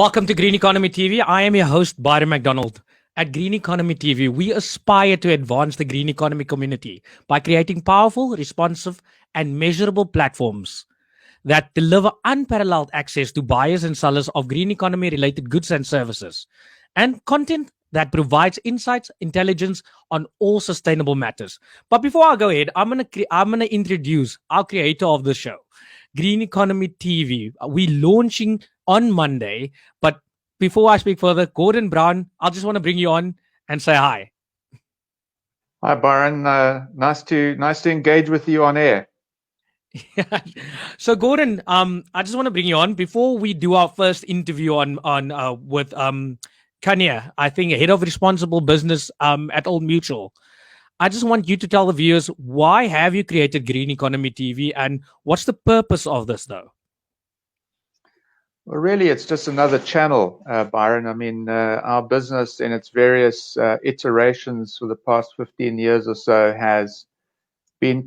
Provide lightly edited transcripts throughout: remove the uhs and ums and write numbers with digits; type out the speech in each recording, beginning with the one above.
Welcome to Green Economy TV. I am your host, Byron McDonald. At Green Economy TV, we aspire to advance the green economy community by creating powerful, responsive, and measurable platforms that deliver unparalleled access to buyers and sellers of green economy related goods and services, and content that provides insights, intelligence on all sustainable matters. But before I go ahead, I'm gonna introduce our creator of the show, Green Economy TV. We launching on Monday, but before I speak further, Gordon Brown, I just want to bring you on and say hi. Hi, Byron. Nice to engage with you on air. So Gordon, I just want to bring you on before we do our first interview on with Kanya, I think head of responsible business at Old Mutual. I just want you to tell the viewers, why have you created Green Economy TV and what's the purpose of this though? Well, really, it's just another channel, Byron. I mean, our business in its various iterations for the past 15 years or so has been,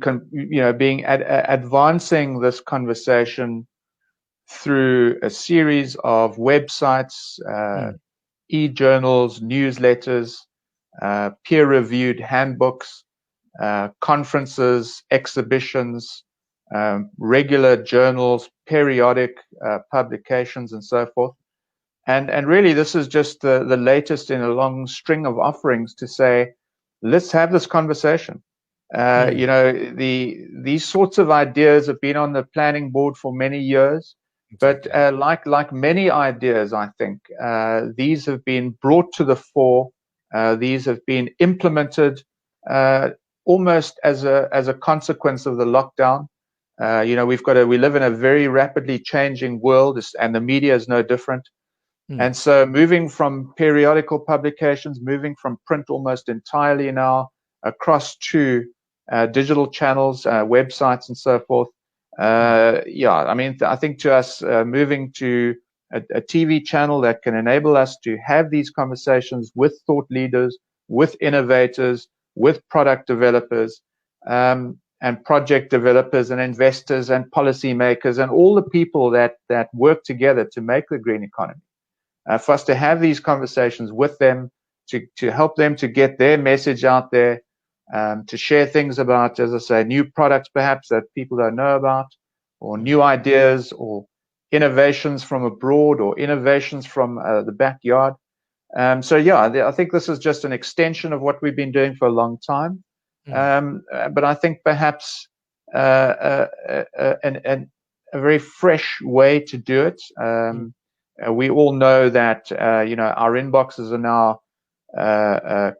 advancing this conversation through a series of websites, e-journals, newsletters, peer-reviewed handbooks, conferences, exhibitions, regular journals, periodic publications, and so forth. And really, this is just the latest in a long string of offerings to say, let's have this conversation. These sorts of ideas have been on the planning board for many years, but like many ideas, I think these have been brought to the fore. These have been implemented almost as a consequence of the lockdown. We live in a very rapidly changing world, and the media is no different. And so moving from periodical publications, moving from print almost entirely now across to digital channels, websites, and so forth. I think to us, moving to a TV channel that can enable us to have these conversations with thought leaders, with innovators, with product developers, and project developers and investors and policymakers and all the people that work together to make the green economy. For us to have these conversations with them, to help them to get their message out there, to share things about, as I say, new products perhaps that people don't know about, or new ideas, or innovations from abroad, or innovations from the backyard. I think this is just an extension of what we've been doing for a long time. But I think perhaps a very fresh way to do it. We all know that our inboxes are now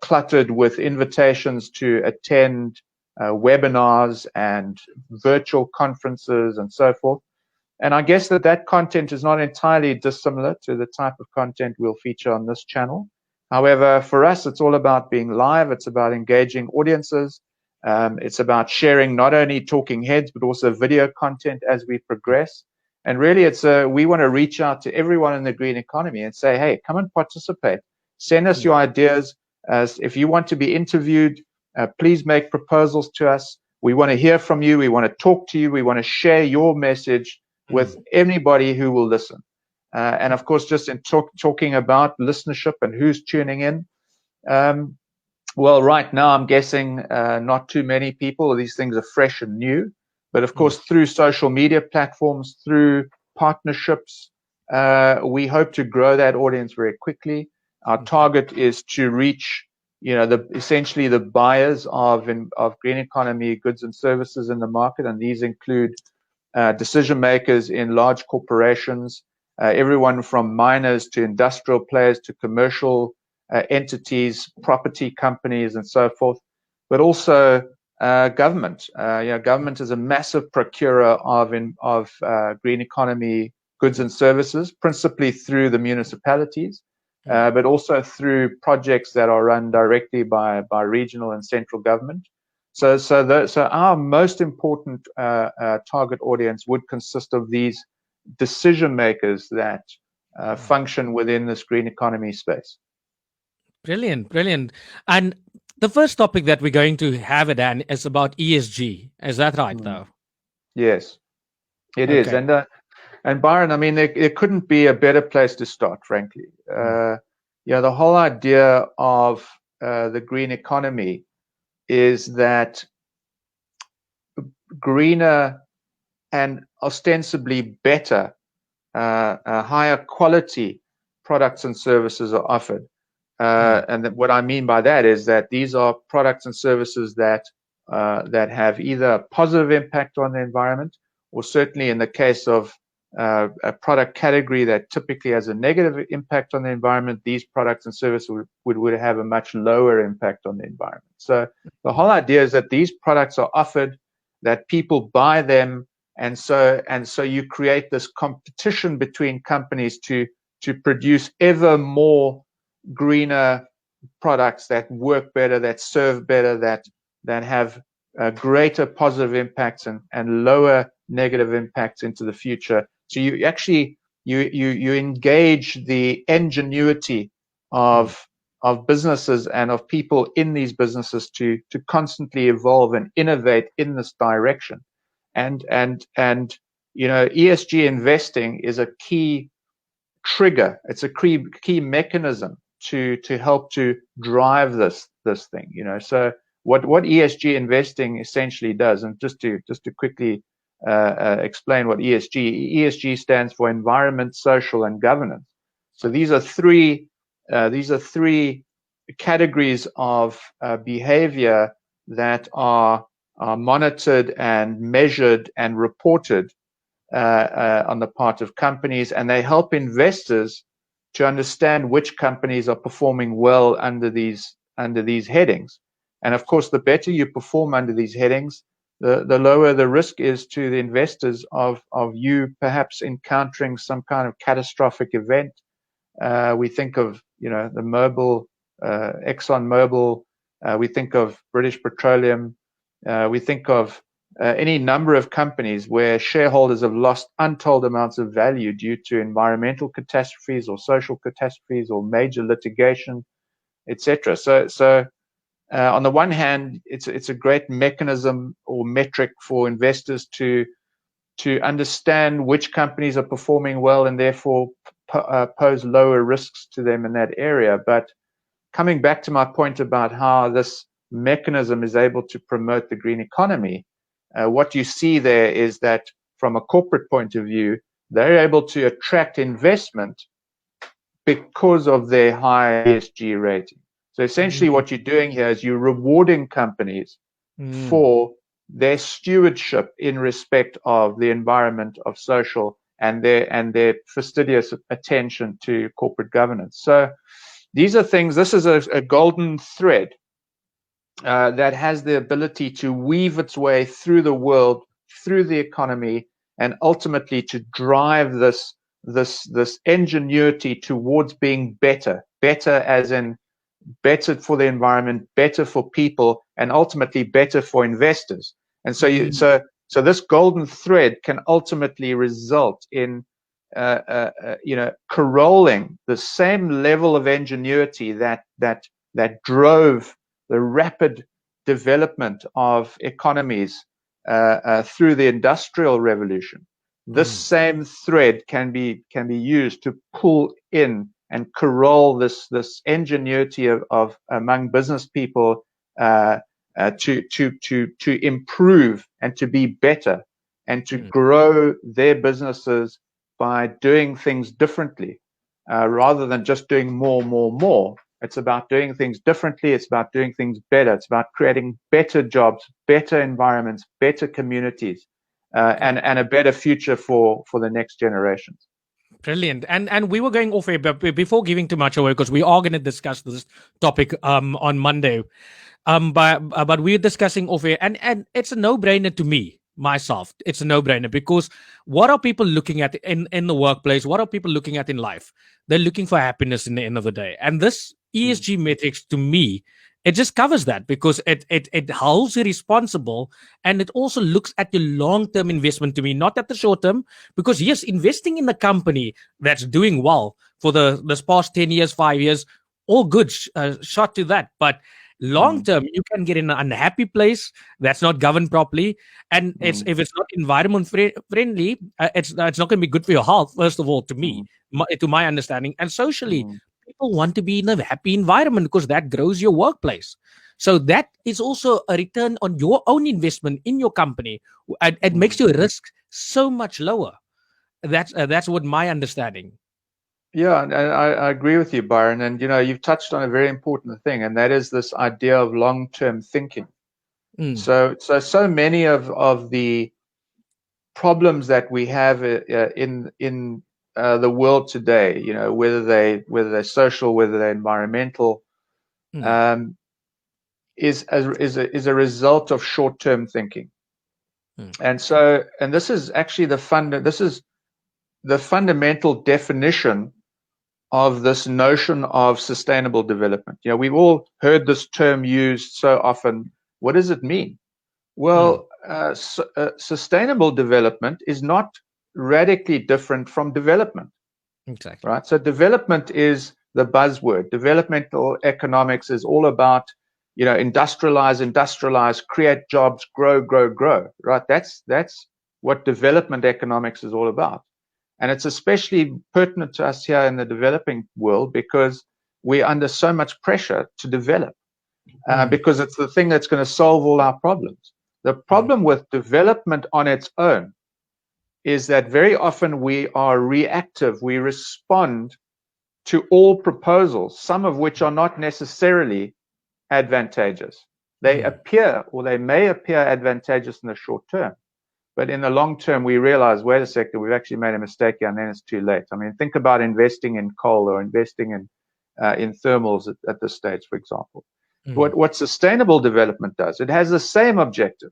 cluttered with invitations to attend webinars and virtual conferences and so forth. And I guess that content is not entirely dissimilar to the type of content we'll feature on this channel. However, for us, it's all about being live. It's about engaging audiences. It's about sharing not only talking heads, but also video content as we progress. And really, we want to reach out to everyone in the green economy and say, hey, come and participate. Send us your ideas. If you want to be interviewed, please make proposals to us. We want to hear from you. We want to talk to you. We want to share your message with anybody who will listen. And of course, just in talking about listenership and who's tuning in, well, right now, I'm guessing not too many people. These things are fresh and new. But of course, through social media platforms, through partnerships, we hope to grow that audience very quickly. Our target is to reach, essentially the buyers of green economy goods and services in the market, and these include decision makers in large corporations, everyone from miners to industrial players to commercial entities, property companies, and so forth, but also government. Government is a massive procurer of green economy goods and services, principally through the municipalities, but also through projects that are run directly by regional and central government. So our most important target audience would consist of these decision makers that function within this green economy space. Brilliant. And the first topic that we're going to have it on is about ESG. Is that right, though? Yes, it is. And And Byron, I mean, there couldn't be a better place to start, frankly. The whole idea of the green economy is that greener and ostensibly better, higher quality products and services are offered. And what I mean by that is that these are products and services that have either a positive impact on the environment, or certainly in the case of a product category that typically has a negative impact on the environment, these products and services would have a much lower impact on the environment. So the whole idea is that these products are offered, that people buy them, and so you create this competition between companies to produce ever more greener products that work better, that serve better, that have greater positive impacts and lower negative impacts into the future. So you actually you engage the ingenuity of businesses and of people in these businesses to constantly evolve and innovate in this direction. And ESG investing is a key trigger. It's a key mechanism to help to drive this thing. So what ESG investing essentially does, and just to quickly explain what ESG stands for: environment, social, and governance. So these are three categories of behavior that are monitored and measured and reported on the part of companies, and they help investors to understand which companies are performing well under these headings. And of course, the better you perform under these headings, the lower the risk is to the investors of you perhaps encountering some kind of catastrophic event. We think of the Mobil, Exxon Mobil. We think of British Petroleum. We think of any number of companies where shareholders have lost untold amounts of value due to environmental catastrophes or social catastrophes or major litigation, etc. So on the one hand, it's a great mechanism or metric for investors to understand which companies are performing well and therefore pose lower risks to them in that area. But coming back to my point about how this mechanism is able to promote the green economy, what you see there is that from a corporate point of view, they're able to attract investment because of their high ESG rating. So essentially what you're doing here is you're rewarding companies for their stewardship in respect of the environment, of social, and their fastidious attention to corporate governance. So these are things, this is a golden thread that has the ability to weave its way through the world, through the economy, and ultimately to drive this ingenuity towards being better as in better for the environment, better for people, and ultimately better for investors. And so so this golden thread can ultimately result in corralling the same level of ingenuity that drove the rapid development of economies through the Industrial Revolution. This same thread can be used to pull in and corral this ingenuity of among business people to improve and to be better and to grow their businesses by doing things differently, rather than just doing more. It's about doing things differently. It's about doing things better. It's about creating better jobs, better environments, better communities, and a better future for the next generations. Brilliant. And we were going off air, but before giving too much away, because we are going to discuss this topic on Monday. But we're discussing off air, and it's a no-brainer to me, myself. It's a no-brainer, because what are people looking at in the workplace? What are people looking at in life? They're looking for happiness in the end of the day. And this ESG metrics, to me, it just covers that, because it holds you responsible, and it also looks at your long-term investment to me, not at the short-term. Because yes, investing in a company that's doing well for this past 10 years, 5 years, all good, shot to that. But Long term, you can get in an unhappy place that's not governed properly, and if it's not environment friendly, it's not going to be good for your health. First of all, to me, to my understanding, and socially, people want to be in a happy environment because that grows your workplace. So that is also a return on your own investment in your company. It makes your risk so much lower. That's what my understanding. Yeah, and I agree with you, Byron. And you've touched on a very important thing, and that is this idea of long-term thinking. So many of the problems that we have in the world today, whether they're social, whether they're environmental, is a result of short-term thinking. And this is actually the fundamental definition of this notion of sustainable development. We've all heard this term used so often. What does it mean? Well, sustainable development is not radically different from development. Exactly. Right? So development is the buzzword. Developmental economics is all about, industrialize, create jobs, grow. Right? That's what development economics is all about. And it's especially pertinent to us here in the developing world because we're under so much pressure to develop because it's the thing that's going to solve all our problems. The problem with development on its own is that very often we are reactive. We respond to all proposals, some of which are not necessarily advantageous. They appear, or they may appear advantageous in the short term. But in the long term, we realize, wait a second, we've actually made a mistake here, and then it's too late. I mean, think about investing in coal or investing in thermals at this stage, for example. What sustainable development does, it has the same objective.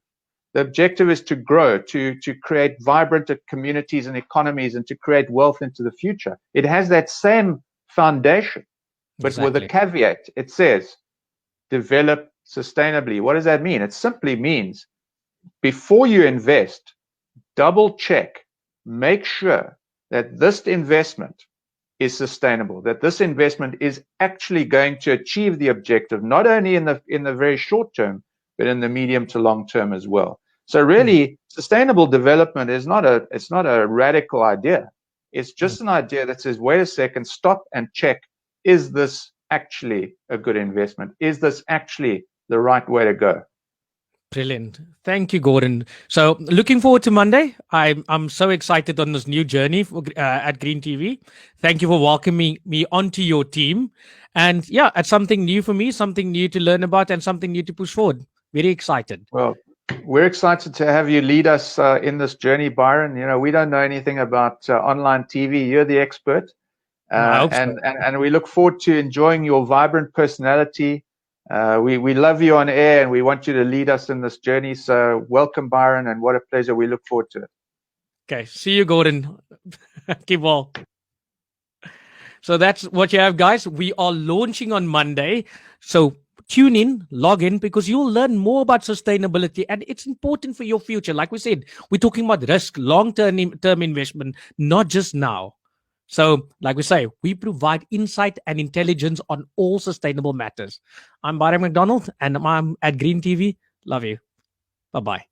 The objective is to grow, to create vibrant communities and economies, and to create wealth into the future. It has that same foundation, but with a caveat. It says, develop sustainably. What does that mean? It simply means, before you invest, double check, make sure that this investment is sustainable, that this investment is actually going to achieve the objective, not only in the very short term, but in the medium to long term as well. So really, sustainable development is it's not a radical idea. It's just an idea that says, wait a second, stop and check, is this actually a good investment? Is this actually the right way to go? Brilliant. Thank you, Gordon. So looking forward to Monday. I'm so excited on this new journey at Green TV. Thank you for welcoming me onto your team. And yeah, it's something new for me, something new to learn about, and something new to push forward. Very excited. Well, we're excited to have you lead us in this journey, Byron. We don't know anything about online TV. You're the expert. And we look forward to enjoying your vibrant personality. We love you on air, and we want you to lead us in this journey. So welcome, Byron, and what a pleasure. We look forward to it. Okay. See you, Gordon. Keep well. So that's what you have, guys. We are launching on Monday. So tune in, log in, because you'll learn more about sustainability, and it's important for your future. Like we said, we're talking about risk, long-term investment, not just now. So, like we say, we provide insight and intelligence on all sustainable matters. I'm Byron McDonald, and I'm at Green TV. Love you. Bye-bye.